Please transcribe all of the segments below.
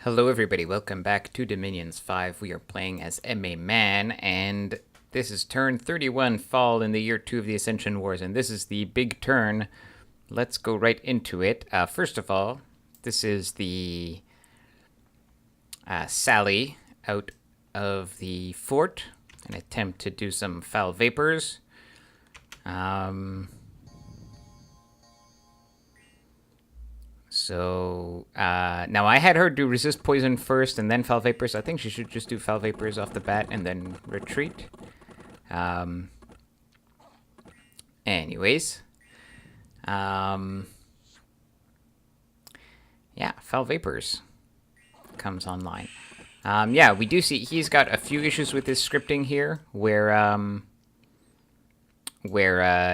Hello everybody, welcome back to Dominions 5. We are playing as M.A. Man, and this is turn 31, fall in the year 2 of the Ascension Wars, and this is the big turn. Let's go right into it. First of all, this is the sally out of the fort, an attempt to do some foul vapors. So, now I had her do resist poison first and then foul vapors. I think she should just do foul vapors off the bat and then retreat. Anyways. Yeah, foul vapors comes online. Yeah, we do see he's got a few issues with his scripting here where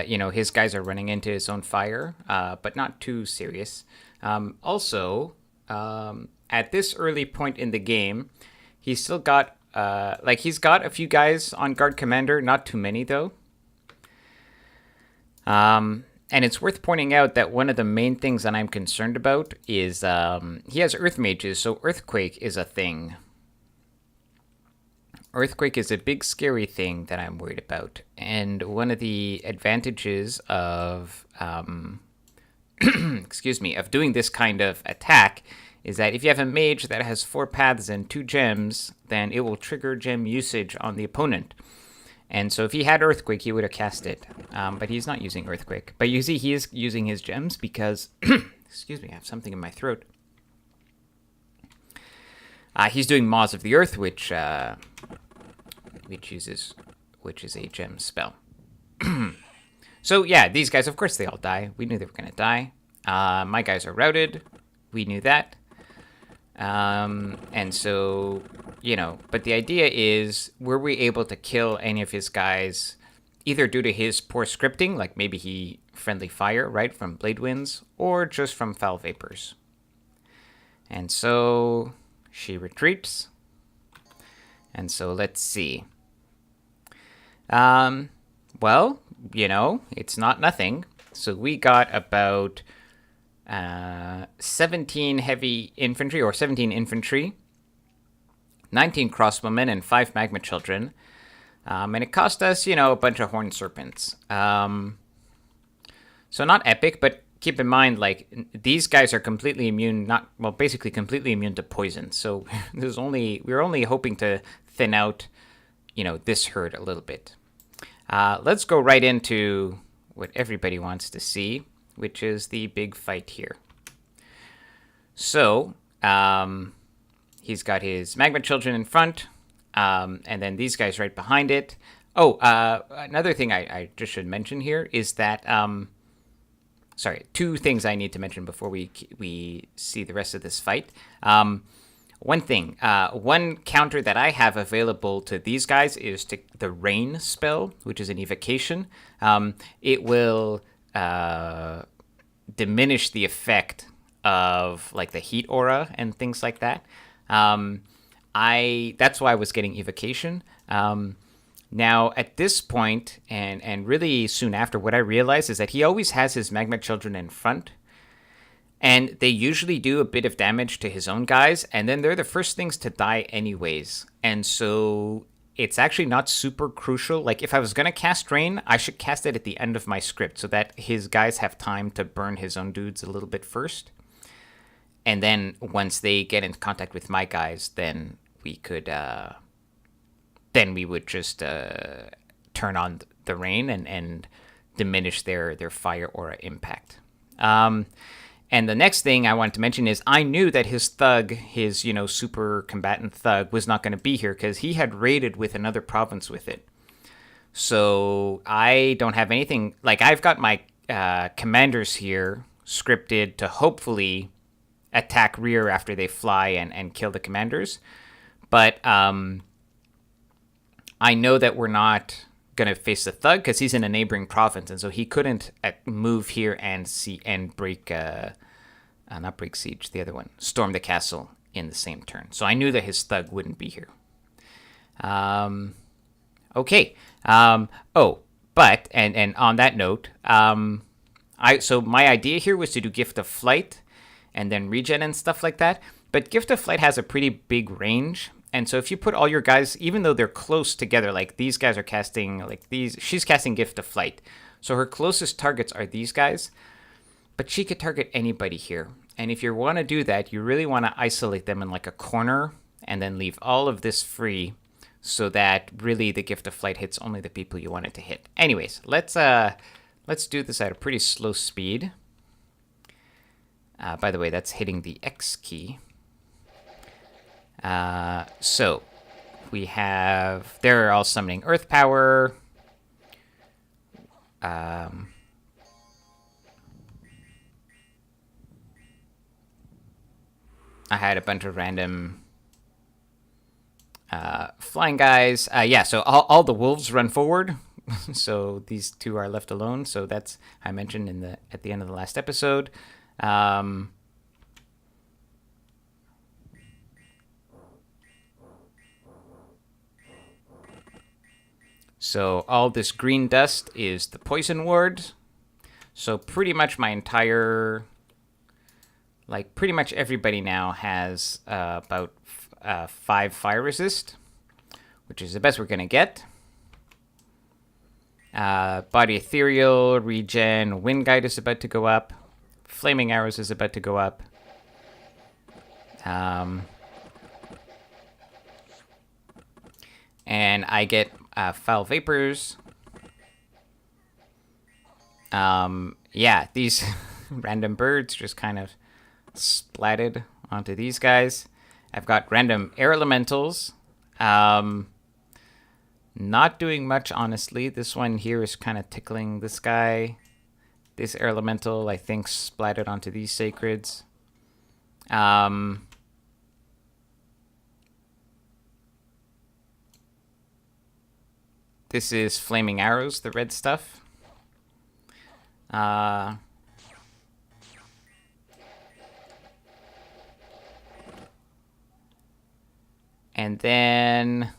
you know, his guys are running into his own fire, but not too serious. Also, at this early point in the game, he's still got, he's got a few guys on guard commander, not too many though. And it's worth pointing out that one of the main things that I'm concerned about is, he has earth mages, so earthquake is a thing. Earthquake is a big scary thing that I'm worried about. And one of the advantages of, excuse me, of doing this kind of attack is that if you have a mage that has 4 paths and 2 gems, then it will trigger gem usage on the opponent. And so if he had Earthquake, he would have cast it. But he's not using Earthquake. But you see, he is using his gems because, excuse me, I have something in my throat. He's doing Maws of the Earth, which is a gem spell. So yeah, these guys, of course, they all die. We knew they were going to die. My guys are routed. We knew that. And so, you know, but the idea is, were we able to kill any of his guys, either due to his poor scripting, like maybe he friendly fire, right, from Blade Winds, or just from foul vapors. And so she retreats. And so let's see. Well, you know, it's not nothing. So we got about 17 heavy infantry, or 17 infantry, 19 crossbowmen, and 5 magma children. And it cost us, you know, a bunch of horned serpents. So not epic, but keep in mind, like, these guys are completely immune, basically completely immune to poison. So we're only hoping to thin out, you know, this herd a little bit. Let's go right into what everybody wants to see, which is the big fight here. So, he's got his magma children in front, and then these guys right behind it. Oh, another thing I just should mention here is that, sorry, 2 things I need to mention before we see the rest of this fight. One thing, one counter that I have available to these guys is to the Rain spell, which is an evocation. It will diminish the effect of like the heat aura and things like that. That's why I was getting evocation. Now at this point, and really soon after, what I realized is that he always has his magma children in front. And they usually do a bit of damage to his own guys, and then they're the first things to die anyways. And so it's actually not super crucial. Like, if I was going to cast Rain, I should cast it at the end of my script so that his guys have time to burn his own dudes a little bit first. And then once they get in contact with my guys, then we could, then we would just turn on the Rain and diminish their fire aura impact. And the next thing I wanted to mention is I knew that his thug, his, you know, super combatant thug, was not going to be here because he had raided with another province with it. So I don't have anything, like, I've got my commanders here scripted to hopefully attack rear after they fly and kill the commanders. But I know that we're not going to face the thug because he's in a neighboring province, and so he couldn't move here and break not break siege, the other one, storm the castle in the same turn. So I knew that his thug wouldn't be here. Okay. But on that note, so my idea here was to do Gift of Flight and then regen and stuff like that. But Gift of Flight has a pretty big range. And so if you put all your guys, even though they're close together, like these guys are casting, like these, she's casting Gift of Flight. So her closest targets are these guys. But she could target anybody here. And if you want to do that, you really want to isolate them in like a corner and then leave all of this free so that really the Gift of Flight hits only the people you want it to hit. Anyways, let's do this at a pretty slow speed. By the way, that's hitting the X key. So we have, they're all summoning Earth Power. I had a bunch of random flying guys. Yeah, so all the wolves run forward. So these two are left alone. So that's, I mentioned at the end of the last episode. So all this green dust is the poison ward. So pretty much my entire, like pretty much everybody now has about 5 fire resist, which is the best we're going to get. Body Ethereal, Regen, Wind Guide is about to go up. Flaming Arrows is about to go up. And I get Foul Vapors. Yeah, these random birds just kind of splatted onto these guys. I've got random air elementals. Not doing much, honestly. This one here is kind of tickling this guy. This air elemental, I think, splattered onto these sacreds. This is Flaming Arrows, the red stuff. And then,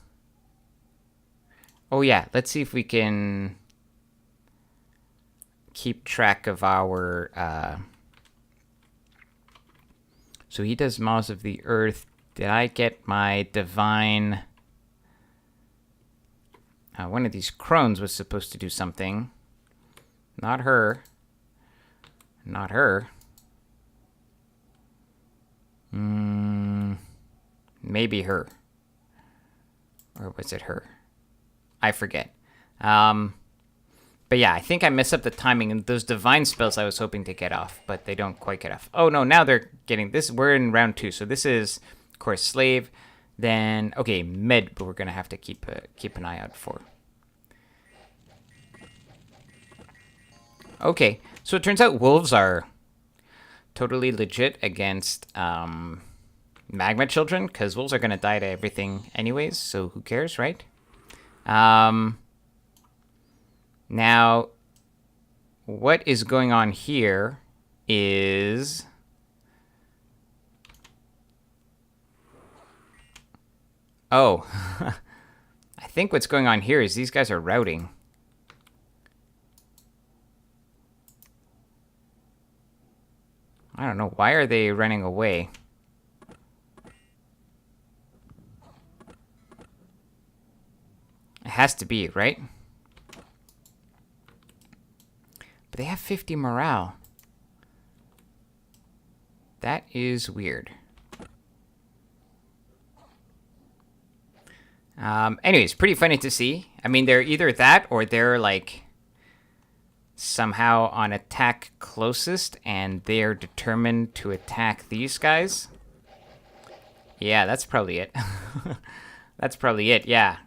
oh yeah, let's see if we can keep track of our, so he does Maws of the Earth. Did I get my divine, one of these crones was supposed to do something. Not her. Not her. Maybe her. Or was it her? I forget. But yeah, I think I messed up the timing. And those divine spells I was hoping to get off, but they don't quite get off. Oh no, now they're getting this. We're in round 2, so this is, of course, Slave. Then, okay, Med, but we're going to have to keep an eye out for. Okay, so it turns out wolves are totally legit against magma children, because wolves are going to die to everything anyways, so who cares, right? Now, what is going on here is... Oh, I think what's going on here is these guys are routing. I don't know. Why are they running away? It has to be, right? But they have 50 morale. That is weird. Anyways, pretty funny to see. I mean, they're either that or they're like somehow on attack closest and they're determined to attack these guys. Yeah, that's probably it. That's probably it, yeah.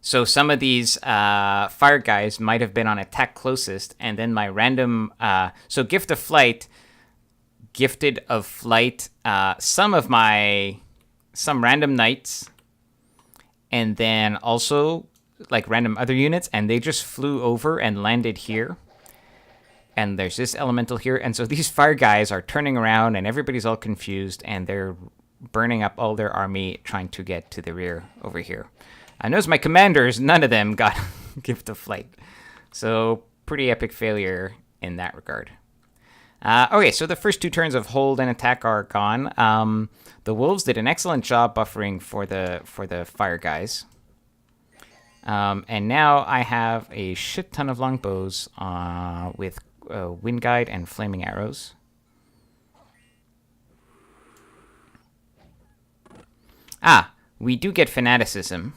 So some of these fire guys might have been on attack closest, and then my random... so Gift of Flight, Gifted of Flight, some random knights, and then also like random other units, and they just flew over and landed here. And there's this elemental here, and so these fire guys are turning around, and everybody's all confused, and they're burning up all their army trying to get to the rear over here. I notice my commanders, none of them got Gift of Flight. So pretty epic failure in that regard. Okay, so the first 2 turns of hold and attack are gone. The wolves did an excellent job buffering for the fire guys. And now I have a shit ton of longbows with wind guide and flaming arrows. We do get fanaticism.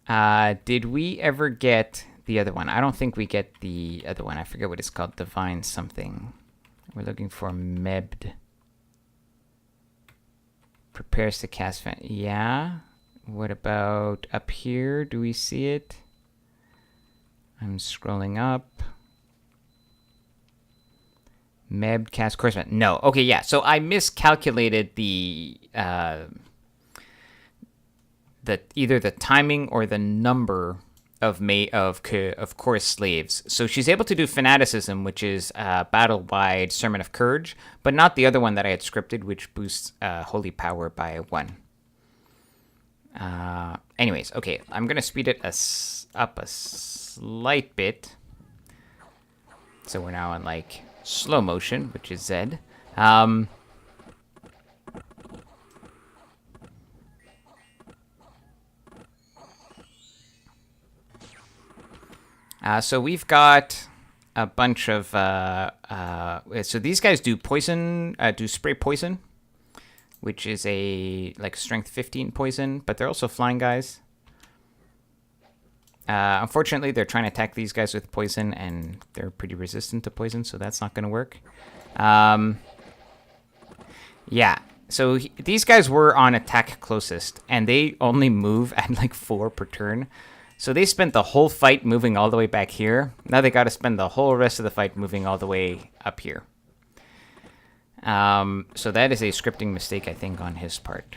Did we ever get the other one? I don't think we get the other one. I forget what it's called. Divine something. We're looking for Mebd. Prepares to cast yeah. What about up here? Do we see it? I'm scrolling up. Mebd cast correspondent. No. Okay, yeah. So I miscalculated the either the timing or the number of Chorus slaves. So she's able to do fanaticism, which is battle-wide Sermon of Courage, but not the other one that I had scripted, which boosts Holy Power by 1. Anyways, okay, I'm gonna speed it up a slight bit. So we're now in like slow motion, which is Z. So we've got a bunch of so these guys do poison, do spray poison, which is a like strength 15 poison, but they're also flying guys. Unfortunately, they're trying to attack these guys with poison, and they're pretty resistant to poison, so that's not going to work. Yeah, so these guys were on attack closest, and they only move at like 4 per turn. So they spent the whole fight moving all the way back here. Now they got to spend the whole rest of the fight moving all the way up here. So that is a scripting mistake, I think, on his part.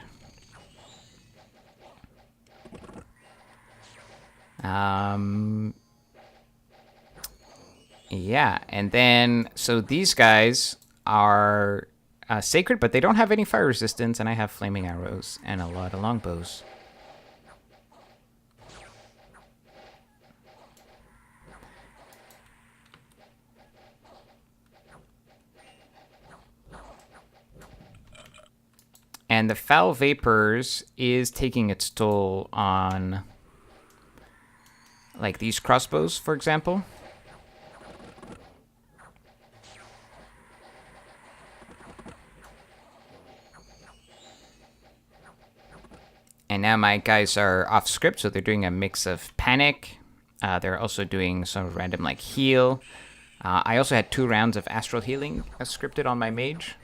Yeah, and then, so these guys are sacred, but they don't have any fire resistance, and I have flaming arrows and a lot of longbows. And the foul vapors is taking its toll on, like, these crossbows, for example. And now my guys are off script, so they're doing a mix of panic. They're also doing some random, like, heal. I also had 2 rounds of astral healing scripted on my mage.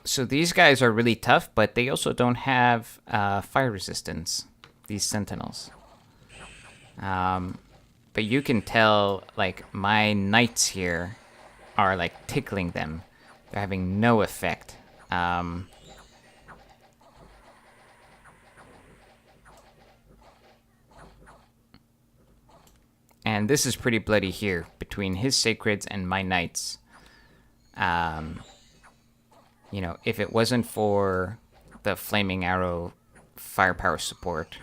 So these guys are really tough, but they also don't have fire resistance, these sentinels. But you can tell, like, my knights here are, like, tickling them. They're having no effect. And this is pretty bloody here, between his sacreds and my knights. You know, if it wasn't for the flaming arrow firepower support,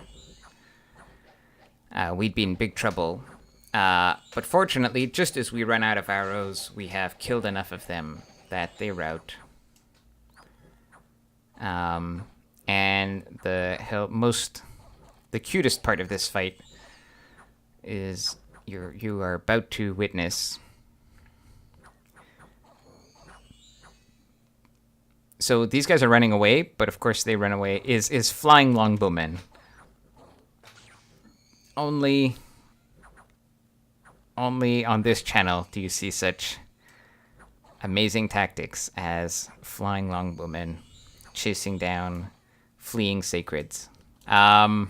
we'd be in big trouble. But fortunately, just as we run out of arrows, we have killed enough of them that they rout. And the cutest part of this fight is you are about to witness. So these guys are running away, but of course they run away, is flying longbowmen. Only on this channel do you see such amazing tactics as flying longbowmen chasing down fleeing sacreds. But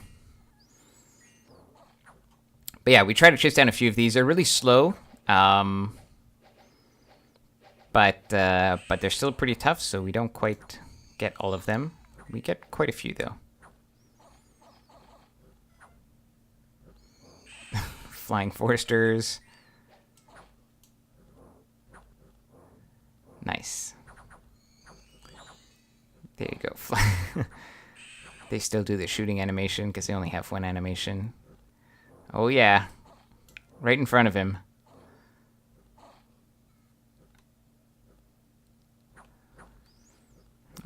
yeah, we try to chase down a few of these. They're really slow. But they're still pretty tough, so we don't quite get all of them. We get quite a few, though. Flying Foresters. Nice. There you go. They still do the shooting animation because they only have one animation. Oh, yeah. Right in front of him.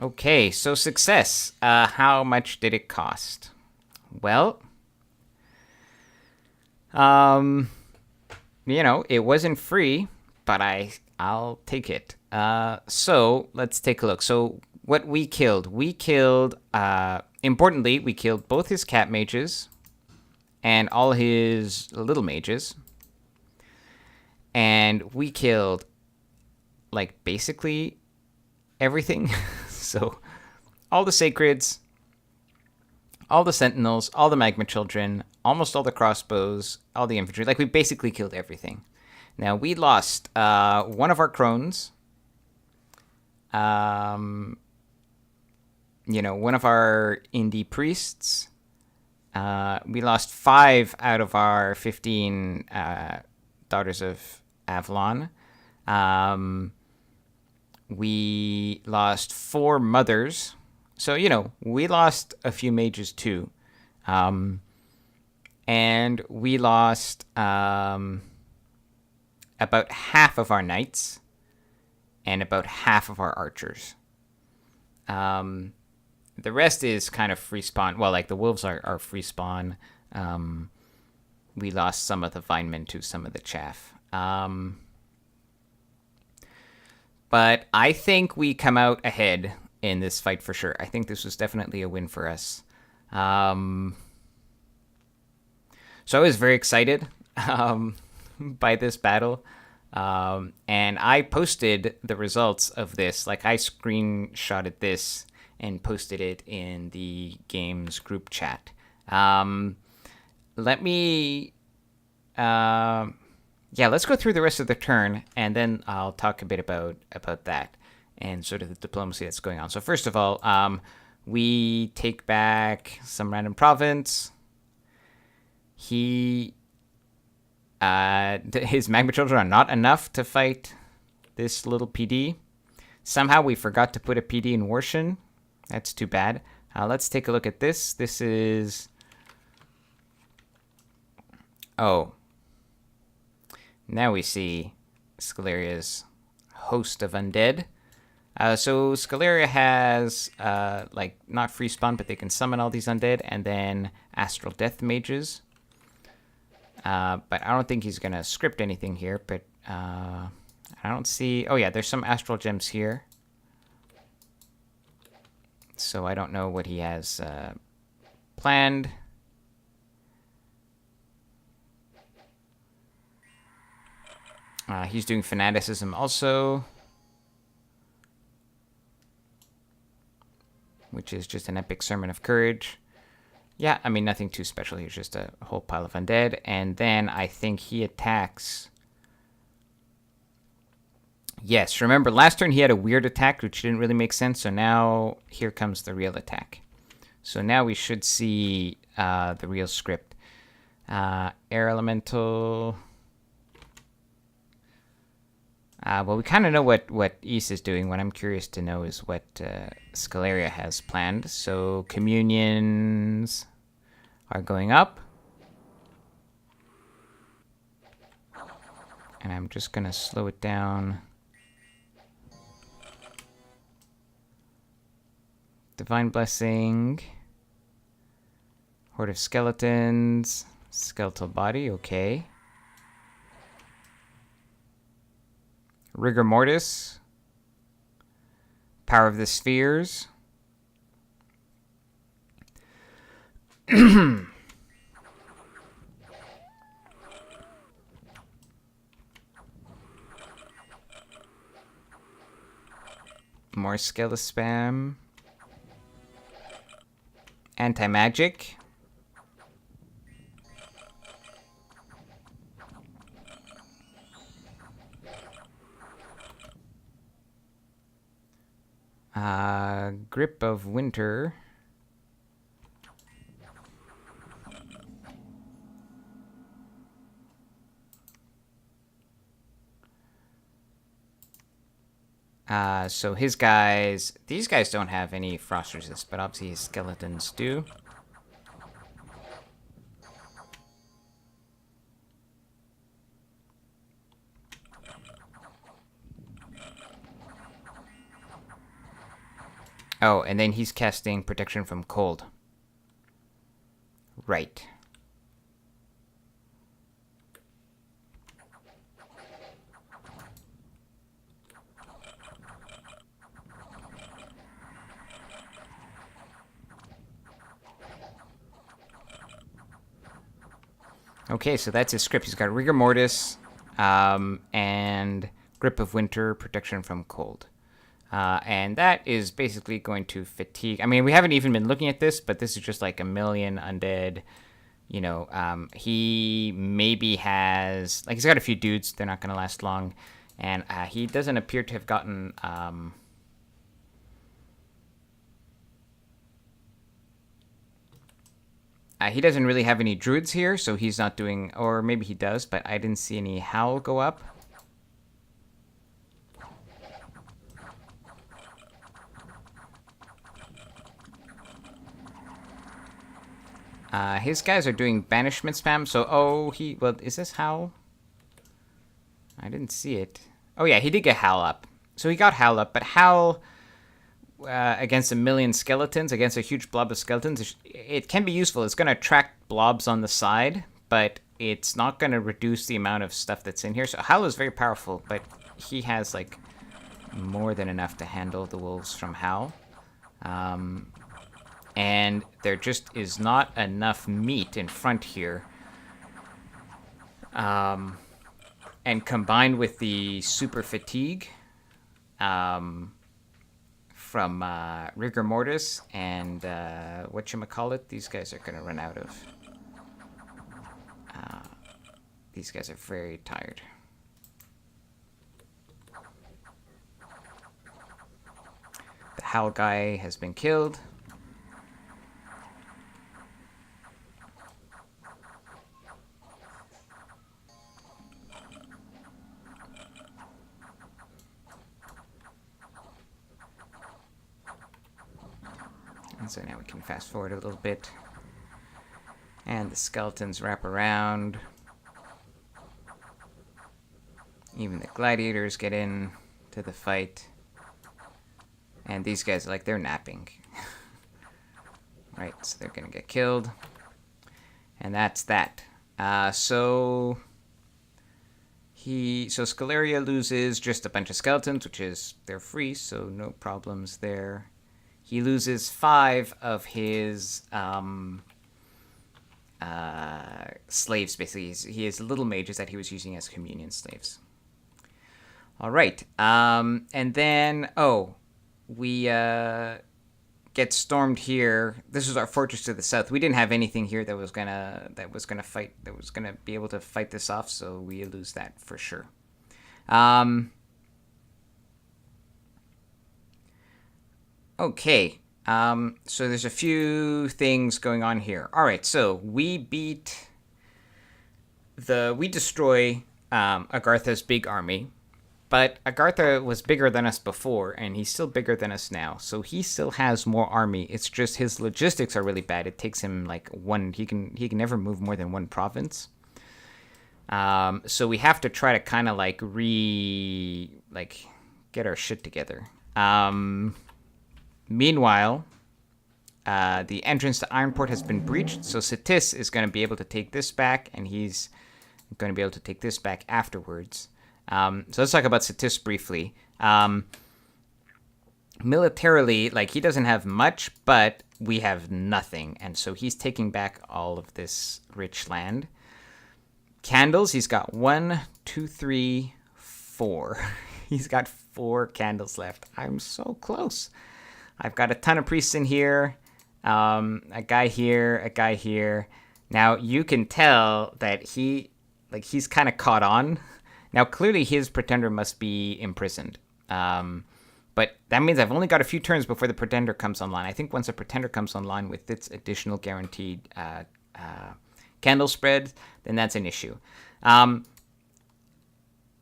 Okay, so success. How much did it cost? Well, you know, it wasn't free, but I'll take it. So let's take a look. So what we killed, importantly, we killed both his cat mages and all his little mages. And we killed, like, basically everything. So all the sacreds, all the sentinels, all the magma children, almost all the crossbows, all the infantry. Like, we basically killed everything. Now, we lost one of our crones. You know, one of our indie priests. We lost 5 out of our 15 Daughters of Avalon. We lost 4 mothers. So, you know, we lost a few mages too. And we lost about half of our knights and about half of our archers. The rest is kind of free spawn. Well, like the wolves are free spawn. We lost some of the vinemen to some of the chaff. But I think we come out ahead in this fight for sure. I think this was definitely a win for us. So I was very excited by this battle. And I posted the results of this. Like, I screenshotted this and posted it in the game's group chat. Let me... yeah, let's go through the rest of the turn, and then I'll talk a bit about that and sort of the diplomacy that's going on. So first of all, we take back some random province. His magma children are not enough to fight this little PD. Somehow we forgot to put a PD in Warshin. That's too bad. Let's take a look at this. This is... Oh. Now we see Skol-Area's host of undead. So Skol-Area has, like, not free spawn, but they can summon all these undead, and then astral death mages. But I don't think he's going to script anything here, but I don't see... Oh, yeah, there's some astral gems here. So I don't know what he has planned. He's doing fanaticism also, which is just an epic sermon of courage. Yeah, I mean, nothing too special. He's just a whole pile of undead. And then I think he attacks... Yes, remember, last turn he had a weird attack, which didn't really make sense. So now here comes the real attack. So now we should see the real script. Air Elemental... well, we kind of know what Ys is doing. What I'm curious to know is what Skol-Area has planned. So communions are going up. And I'm just going to slow it down. Divine Blessing. Horde of Skeletons. Skeletal Body, okay. Rigor Mortis. Power of the Spheres. More Skeletal Spam. Anti-Magic. Grip of Winter. So his guys, these guys don't have any frost resist, but obviously his skeletons do. Oh, and then he's casting protection from cold. Right. Okay, so that's his script. He's got Rigor Mortis and Grip of Winter, protection from cold. And that is basically going to fatigue. I mean, we haven't even been looking at this, but this is just like a million undead. You know, he maybe has... Like, he's got a few dudes. They're not going to last long. And he doesn't appear to have gotten... he doesn't really have any druids here, so he's not doing... Or maybe he does, but I didn't see any howl go up. His guys are doing banishment spam, so... Well, is this howl? I didn't see it. Oh, yeah, he did get howl up. So he got howl up, but howl... against a million skeletons, against a huge blob of skeletons, it can be useful. It's going to attract blobs on the side, but it's not going to reduce the amount of stuff that's in here. So Howl is very powerful, but he has, like, more than enough to handle the wolves from Howl. And there just is not enough meat in front here. And combined with the super fatigue... from Rigor Mortis and whatchamacallit, these guys are going to run out of. These guys are very tired. The Howl guy has been killed. And so now we can fast forward a little bit. And the skeletons wrap around. Even the gladiators get in to the fight. And these guys, like, they're napping. Right, so they're gonna get killed. And that's that. So Skol-Area loses just a bunch of skeletons, which is, they're free, so no problems there. He loses 5 of his slaves, basically. He has little mages that he was using as communion slaves. All right. And then, we get stormed here. This is our fortress to the south. We didn't have anything here that was gonna be able to fight this off, so we lose that for sure. Okay, so there's a few things going on here. All right, so we destroy Agartha's big army, but Agartha was bigger than us before, and he's still bigger than us now, so he still has more army. It's just his logistics are really bad. It takes him like he can never move more than one province. So we have to try to kind of get our shit together. Meanwhile, the entrance to Ironport has been breached, so Satis is going to be able to take this back, and he's going to be able to take this back afterwards. So let's talk about Satis briefly. Militarily, like, he doesn't have much, but we have nothing, and so he's taking back all of this rich land. Candles, he's got 1, 2, 3, 4. He's got 4 candles left. I'm so close. I've got a ton of priests in here, a guy here, a guy here. Now, you can tell that he's kind of caught on. Now, clearly his pretender must be imprisoned, But that means I've only got a few turns before the Pretender comes online. I think once a Pretender comes online with its additional guaranteed candle spread, then that's an issue.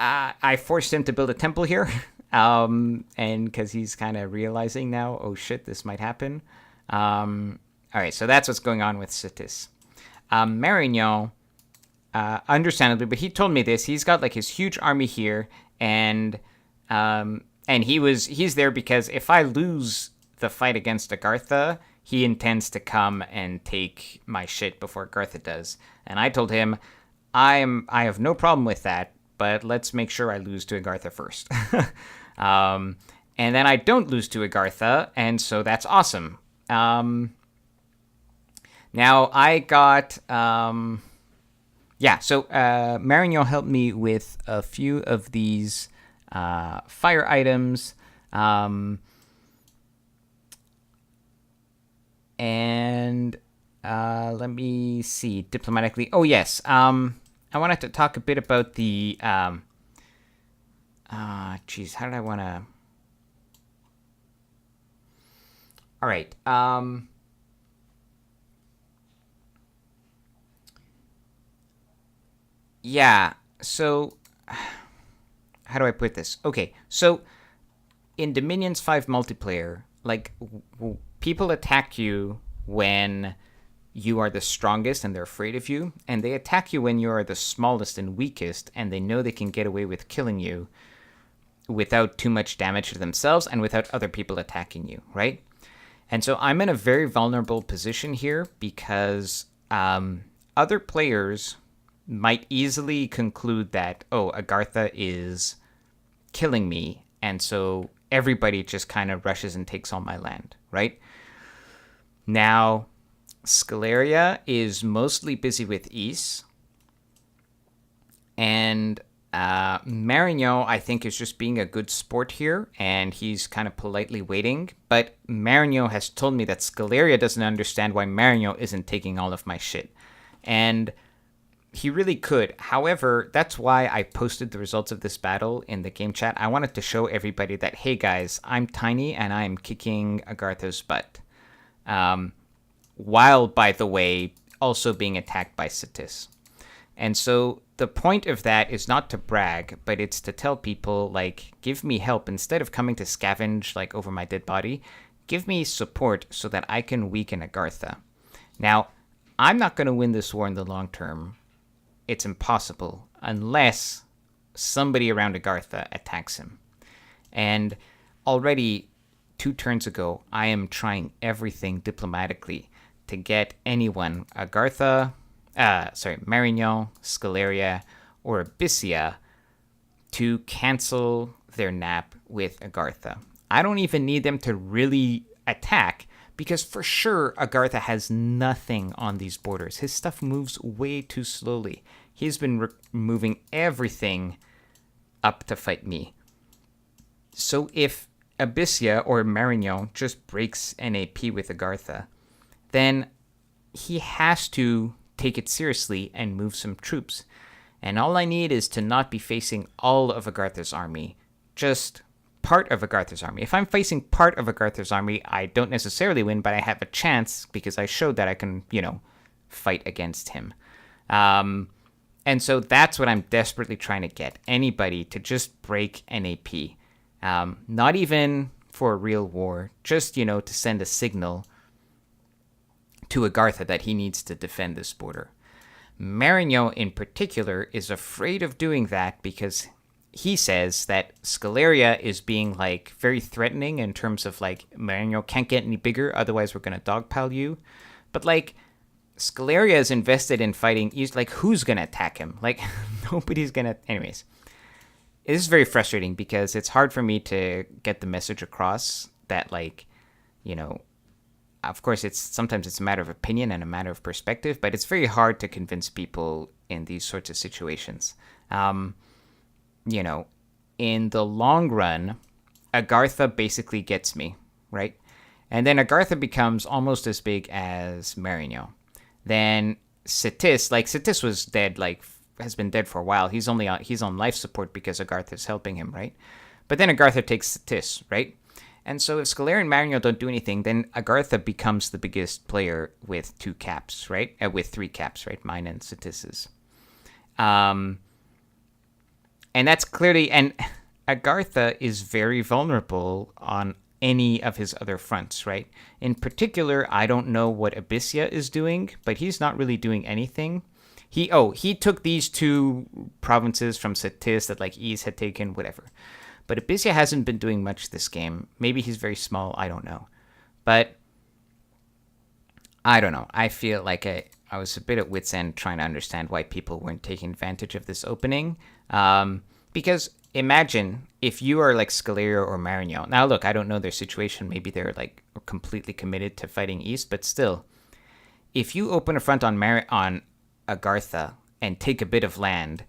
I forced him to build a temple here, and because he's kind of realizing now, oh shit, this might happen. All right, so that's what's going on with Sitis. Marignon, understandably, but he told me this. He's got like his huge army here, and he's there because if I lose the fight against Agartha, he intends to come and take my shit before Agartha does. And I told him, I have no problem with that, but let's make sure I lose to Agartha first. And then I don't lose to Agartha, and so that's awesome. Now I got so Marignon helped me with a few of these fire items. And let me see diplomatically. Oh yes, I wanted to talk a bit about the how did I want to? All right. Yeah. So how do I put this? Okay. So in Dominions 5 multiplayer, like people attack you when you are the strongest and they're afraid of you, and they attack you when you are the smallest and weakest, and they know they can get away with killing you without too much damage to themselves and without other people attacking you, right? And so I'm in a very vulnerable position here because other players might easily conclude that, oh, Agartha is killing me, and so everybody just kind of rushes and takes all my land, right? Now, Skol-Area is mostly busy with Ys, and Marignon, I think, is just being a good sport here, and he's kind of politely waiting. But Marignon has told me that Skol-Area doesn't understand why Marignon isn't taking all of my shit. And he really could. However, that's why I posted the results of this battle in the game chat. I wanted to show everybody that, hey guys, I'm tiny and I'm kicking Agartha's butt. While, by the way, also being attacked by Sitis. And so the point of that is not to brag, but it's to tell people, like, give me help. Instead of coming to scavenge, like, over my dead body, give me support so that I can weaken Agartha. Now, I'm not going to win this war in the long term. It's impossible unless somebody around Agartha attacks him. And already 2 turns ago, I am trying everything diplomatically to get anyone, Marignon, Skol-Area, or Abyssia, to cancel their nap with Agartha. I don't even need them to really attack, because for sure Agartha has nothing on these borders. His stuff moves way too slowly. He's been moving everything up to fight me. So if Abyssia or Marignon just breaks NAP with Agartha, then he has to take it seriously and move some troops. And all I need is to not be facing all of Agartha's army, just part of Agartha's army. If I'm facing part of Agartha's army, I don't necessarily win, but I have a chance because I showed that I can, fight against him. And so that's what I'm desperately trying to get. Anybody to just break NAP. Not even for a real war, just, to send a signal to Agartha that he needs to defend this border. Marignon in particular is afraid of doing that because he says that Skol-Area is being like very threatening in terms of like, Marignon can't get any bigger, otherwise we're gonna dogpile you. But like, Skol-Area is invested in fighting. He's like, who's gonna attack him? Like, nobody's gonna. Anyways, this is very frustrating because it's hard for me to get the message across that, like, of course, sometimes it's a matter of opinion and a matter of perspective, but it's very hard to convince people in these sorts of situations. In the long run, Agartha basically gets me, right? And then Agartha becomes almost as big as Marignon. Then Sitis was dead, has been dead for a while. He's on life support because Agartha's helping him, right? But then Agartha takes Sitis, right? And so if Skol-Area and Marino don't do anything, then Agartha becomes the biggest player with 2 caps, right? With 3 caps, right? Mine and Satis's. And that's clearly... And Agartha is very vulnerable on any of his other fronts, right? In particular, I don't know what Abyssia is doing, but he's not really doing anything. He took these 2 provinces from Satis that like Ys had taken, whatever. But Abyssia hasn't been doing much this game. Maybe he's very small, I don't know. But I don't know. I feel like I was a bit at wit's end trying to understand why people weren't taking advantage of this opening. Because imagine if you are like Skol-Area or Marino. Now, look, I don't know their situation. Maybe they're like completely committed to fighting East, but still, if you open a front on Agartha and take a bit of land,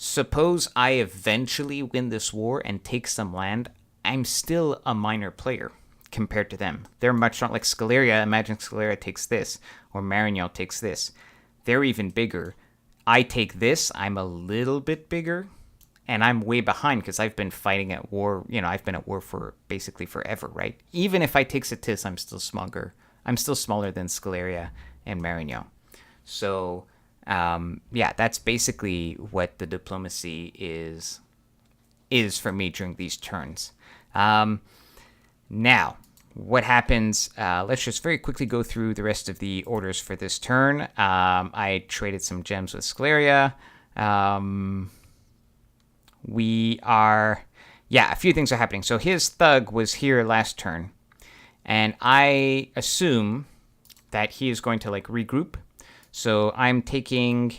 suppose I eventually win this war and take some land, I'm still a minor player compared to them. They're much stronger. Like Skol-Area, imagine Skol-Area takes this, or Marino takes this. They're even bigger. I take this, I'm a little bit bigger, and I'm way behind because I've been fighting at war. I've been at war for basically forever, right? Even if I take Satis, I'm still smaller. I'm still smaller than Skol-Area and Marino. So, that's basically what the diplomacy is for me during these turns. Now, what happens? Let's just very quickly go through the rest of the orders for this turn. I traded some gems with Skol-Area. A few things are happening. So his thug was here last turn, and I assume that he is going to like regroup. So I'm taking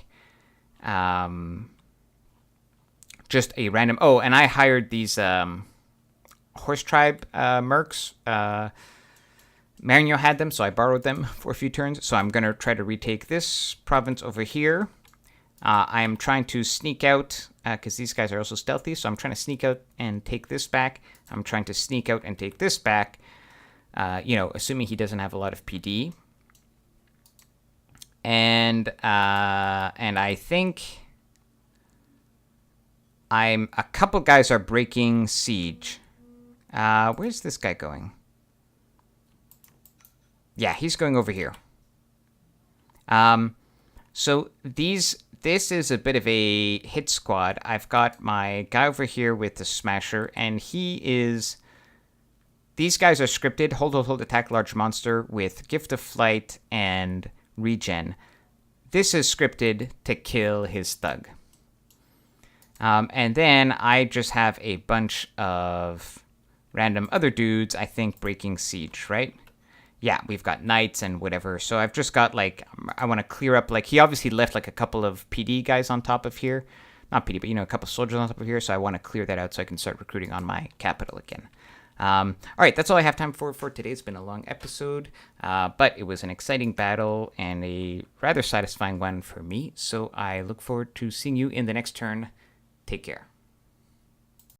just a random... Oh, and I hired these horse tribe mercs. Marino had them, so I borrowed them for a few turns. So I'm going to try to retake this province over here. I'm trying to sneak out, because these guys are also stealthy, so I'm trying to sneak out and take this back. I'm trying to sneak out and take this back, assuming he doesn't have a lot of PD. And I think a couple guys are breaking siege. Where's this guy going? Yeah, he's going over here. So this is a bit of a hit squad. I've got my guy over here with the Smasher, and these guys are scripted. Hold, attack large monster with Gift of Flight and regen. This is scripted to kill his thug. And then I just have a bunch of random other dudes, I think, breaking siege, right? Yeah, we've got knights and whatever. So I've just got, like, I want to clear up, like, he obviously left, like, a couple of PD guys on top of here. Not PD, but, a couple soldiers on top of here. So I want to clear that out so I can start recruiting on my capital again. All right, that's all I have time for today. It's been a long episode, but it was an exciting battle and a rather satisfying one for me. So I look forward to seeing you in the next turn. Take care.